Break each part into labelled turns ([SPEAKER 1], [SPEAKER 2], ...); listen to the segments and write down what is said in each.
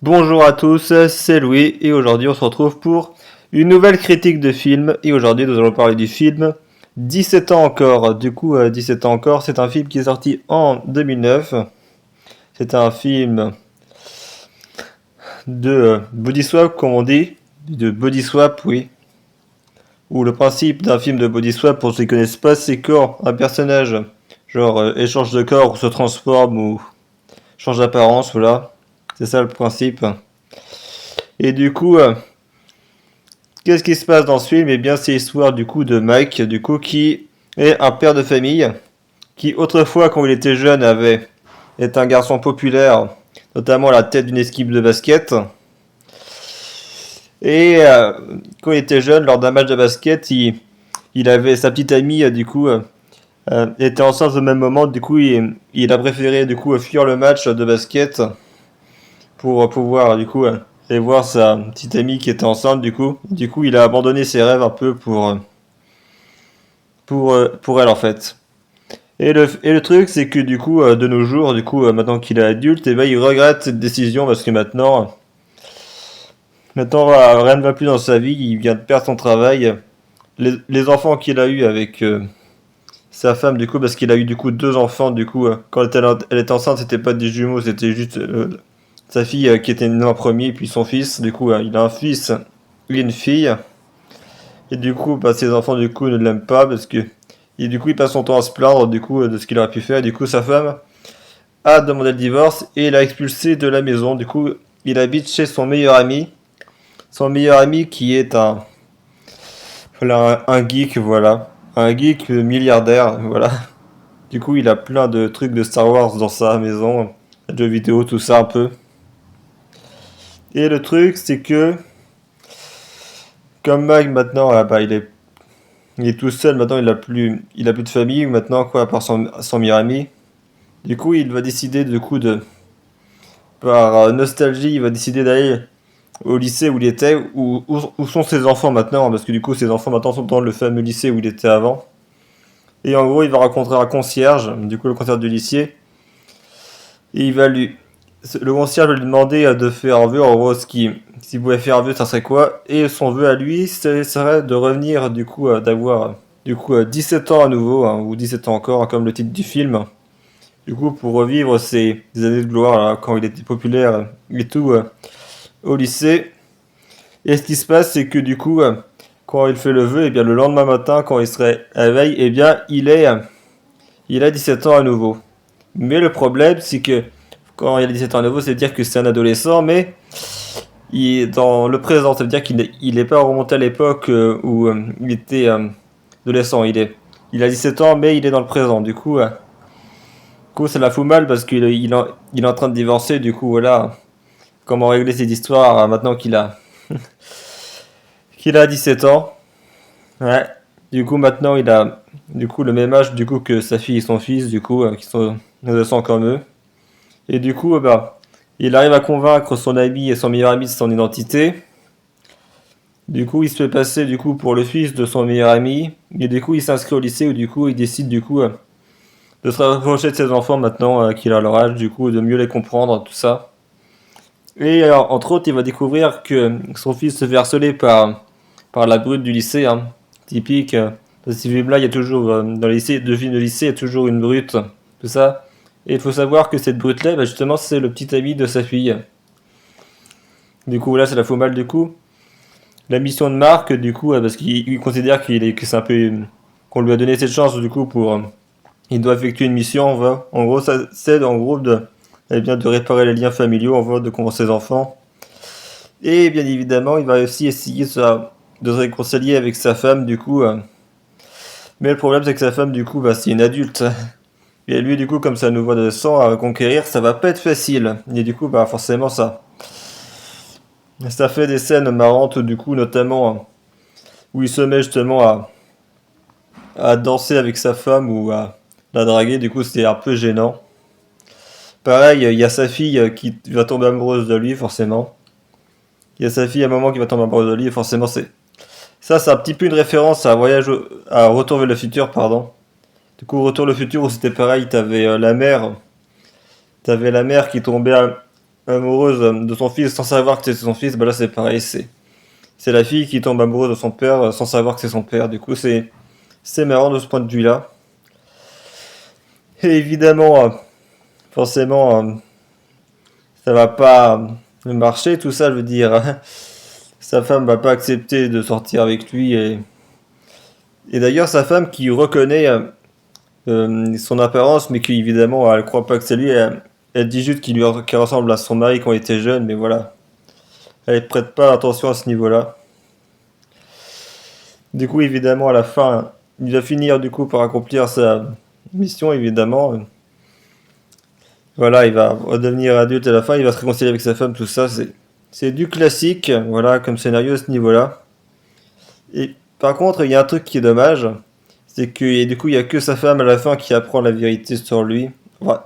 [SPEAKER 1] Bonjour à tous, c'est Louis et aujourd'hui on se retrouve pour une nouvelle critique de film et aujourd'hui nous allons parler du film 17 ans encore. 17 ans encore, c'est un film qui est sorti en 2009. C'est un film de body swap comme on dit, de body swap oui. Où le principe d'un film de body swap pour ceux qui ne connaissent pas, c'est quand un personnage échange de corps ou se transforme ou change d'apparence, voilà. C'est ça le principe. Et qu'est-ce qui se passe dans ce film? Eh bien, c'est l'histoire de Mike, qui est un père de famille, qui autrefois, quand il était jeune, est un garçon populaire, notamment à la tête d'une équipe de basket. Et quand il était jeune, lors d'un match de basket, il avait sa petite amie, était enceinte au même moment. Il a préféré fuir le match de basket pour pouvoir aller voir sa petite amie qui était enceinte. Il a abandonné ses rêves un peu pour elle en fait. Et le truc, c'est que de nos jours, maintenant qu'il est adulte, et ben, il regrette cette décision parce que maintenant rien ne va plus dans sa vie, il vient de perdre son travail. Les enfants qu'il a eu avec sa femme, parce qu'il a eu deux enfants, quand elle était enceinte, c'était pas des jumeaux, c'était juste sa fille qui était née en premier, puis son fils, il a un fils et une fille. Et ses enfants ne l'aiment pas parce que il passe son temps à se plaindre de ce qu'il aurait pu faire. Sa femme a demandé le divorce et l'a expulsé de la maison. Il habite chez son meilleur ami qui est un geek, voilà, un geek milliardaire, voilà. Il a plein de trucs de Star Wars dans sa maison, jeux vidéo, tout ça un peu. Et le truc, c'est que comme Mike maintenant, il est tout seul, maintenant il a plus de famille maintenant, quoi, à part son meilleur ami. Il va décider, par nostalgie, il va décider d'aller au lycée où il était, où sont ses enfants maintenant, parce que ses enfants maintenant sont dans le fameux lycée où il était avant. Et en gros, il va rencontrer un concierge, le concierge du lycée, et le concierge va lui demander de faire un vœu, en gros, s'il pouvait faire un vœu, ça serait quoi? Et son vœu à lui, ce serait de revenir, d'avoir, 17 ans à nouveau, hein, ou 17 ans encore, hein, comme le titre du film. Pour revivre ses années de gloire, là, quand il était populaire et tout, au lycée. Et ce qui se passe, c'est que quand il fait le vœu, et bien le lendemain matin, quand il se réveille, et bien il a 17 ans à nouveau. Mais le problème, c'est que quand il a 17 ans à nouveau, c'est-à-dire que c'est un adolescent, mais il est dans le présent, ça veut dire qu'il n'est pas remonté à l'époque où il était adolescent. Il a 17 ans, mais il est dans le présent. Ça la fout mal parce qu'il est en train de divorcer. Voilà, comment régler cette histoire maintenant qu'il a 17 ans. Ouais. Maintenant, il a le même âge que sa fille et son fils, qui sont adolescents comme eux. Et il arrive à convaincre son ami et son meilleur ami de son identité. Il se fait passer pour le fils de son meilleur ami. Et il s'inscrit au lycée où il décide de se rapprocher de ses enfants maintenant qu'il a leur âge, de mieux les comprendre, tout ça. Et entre autres, il va découvrir que son fils se fait harceler par la brute du lycée, hein, typique. Dans ces films-là, il y a toujours, dans les films de lycée, il y a toujours une brute, tout ça. Et il faut savoir que cette brute-là, justement, c'est le petit ami de sa fille. Là, ça la fout mal, La mission de Marc, parce qu'il considère que c'est un peu, qu'on lui a donné cette chance, il doit effectuer une mission, en gros, ça c'est, de réparer les liens familiaux, de convaincre ses enfants. Et bien évidemment, il va aussi essayer de se réconcilier avec sa femme, mais le problème, c'est que sa femme, c'est une adulte. Et lui, comme ça nous voit de sang à conquérir, ça va pas être facile. Et forcément, ça fait des scènes marrantes, notamment où il se met justement à danser avec sa femme ou à la draguer. C'est un peu gênant. Pareil, il y a sa fille qui va tomber amoureuse de lui, forcément. Il y a sa fille à un moment qui va tomber amoureuse de lui, et forcément, c'est un petit peu une référence à Retour vers le futur, pardon. Retour vers le futur où c'était pareil, t'avais la mère qui tombait amoureuse de son fils sans savoir que c'est son fils, bah là c'est pareil, c'est la fille qui tombe amoureuse de son père sans savoir que c'est son père. Du coup, c'est marrant de ce point de vue-là. Et évidemment, forcément, ça va pas marcher, tout ça, je veux dire. Sa femme va pas accepter de sortir avec lui et d'ailleurs sa femme qui reconnaît son apparence mais qui évidemment elle croit pas que c'est lui, elle dit juste qu'il ressemble à son mari quand il était jeune, mais voilà, elle prête pas attention à ce niveau-là. Du coup évidemment à la fin il va finir du coup par accomplir sa mission évidemment. Voilà, il va redevenir adulte à la fin, il va se réconcilier avec sa femme, tout ça, c'est du classique, voilà, comme scénario à ce niveau-là. Et par contre, il y a un truc qui est dommage, c'est que et du coup, il y a que sa femme à la fin qui apprend la vérité sur lui. Enfin,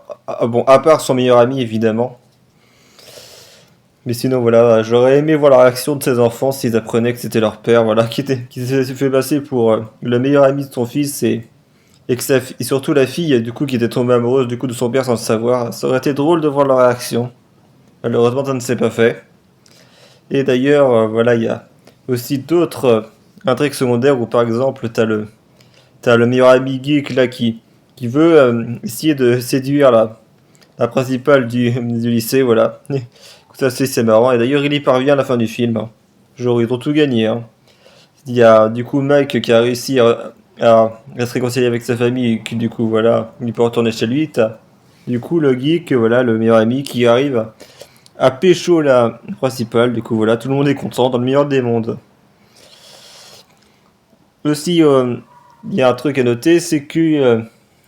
[SPEAKER 1] bon, à part son meilleur ami, évidemment. Mais sinon, voilà, j'aurais aimé voir la réaction de ses enfants s'ils apprenaient que c'était leur père, voilà, qui s'est fait passer pour le meilleur ami de son fils et que et surtout la fille, du coup, qui était tombée amoureuse du coup de son père sans le savoir. Ça aurait été drôle de voir leur réaction. Malheureusement, ça ne s'est pas fait. Et d'ailleurs, voilà, il y a aussi d'autres intrigues secondaires où, par exemple, t'as le meilleur ami geek là qui veut essayer de séduire la principale du lycée, voilà. Ça, c'est marrant. Et d'ailleurs, il y parvient à la fin du film, hein. Genre, ils ont tout gagné, hein. Il y a du coup Mike qui a réussi à se réconcilier avec sa famille et qui, du coup, voilà, il peut retourner chez lui. T'as du coup le geek, voilà, le meilleur ami qui arrive à pécho la principale. Du coup, voilà, tout le monde est content dans le meilleur des mondes. Aussi, il y a un truc à noter, c'est que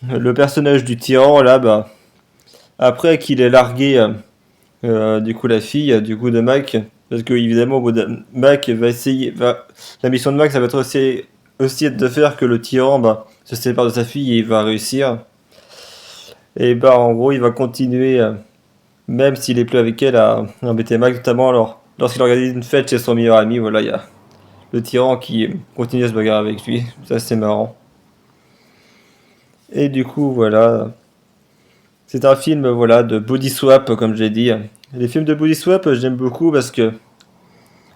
[SPEAKER 1] le personnage du tyran, là, bah, après qu'il ait largué du coup la fille, du coup de Mac, parce que évidemment, au bout de, Mac va essayer, la mission de Mac, ça va être aussi être de faire que le tyran, bah, se sépare de sa fille et il va réussir. Et bah, en gros, il va continuer, même s'il est plus avec elle, à embêter Mac, notamment alors, lorsqu'il organise une fête chez son meilleur ami, voilà, il y a le tyran qui continue à se bagarrer avec lui. Ça, c'est marrant. Et du coup, voilà. C'est un film, voilà, de body swap, comme j'ai dit. Les films de body swap, j'aime beaucoup parce que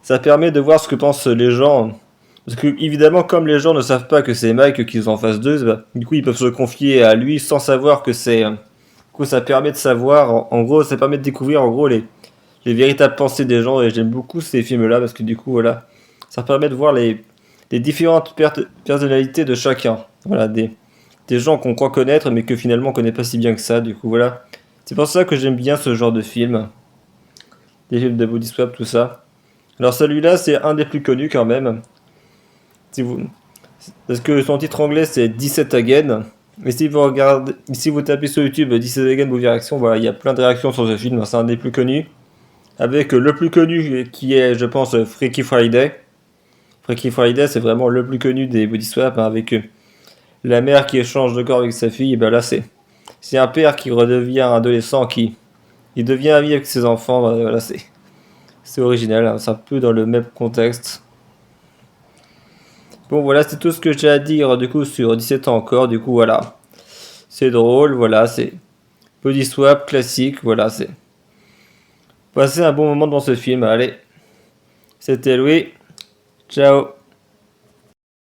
[SPEAKER 1] ça permet de voir ce que pensent les gens. Parce que, évidemment, comme les gens ne savent pas que c'est Mike qu'ils ont en face d'eux, bah, du coup, ils peuvent se confier à lui sans savoir que c'est. Du coup, ça permet de savoir, en gros, ça permet de découvrir, en gros, les véritables pensées des gens. Et j'aime beaucoup ces films-là parce que, du coup, voilà, ça permet de voir les différentes personnalités de chacun. Voilà, des gens qu'on croit connaître mais que finalement on connaît pas si bien que ça. Du coup, voilà. C'est pour ça que j'aime bien ce genre de film. Des films de body swap, tout ça. Alors celui-là, c'est un des plus connus quand même. Si vous... Parce que son titre anglais, c'est 17 Again. Et si vous regardez, si vous tapez sur YouTube 17 Again Movie Réaction, voilà, il y a plein de réactions sur ce film. C'est un des plus connus. Avec le plus connu qui est, je pense, Freaky Friday. Freaky Friday, c'est vraiment le plus connu des body swap, hein, avec la mère qui échange de corps avec sa fille. Et ben là, c'est un père qui redevient un adolescent qui il devient ami avec ses enfants. Voilà, c'est original, hein, c'est un peu dans le même contexte. Bon, voilà, c'est tout ce que j'ai à dire du coup sur 17 ans encore. Du coup, voilà, c'est drôle, voilà, c'est body swap classique, voilà, c'est passer un bon moment devant ce film. Allez, c'était Louis, ciao.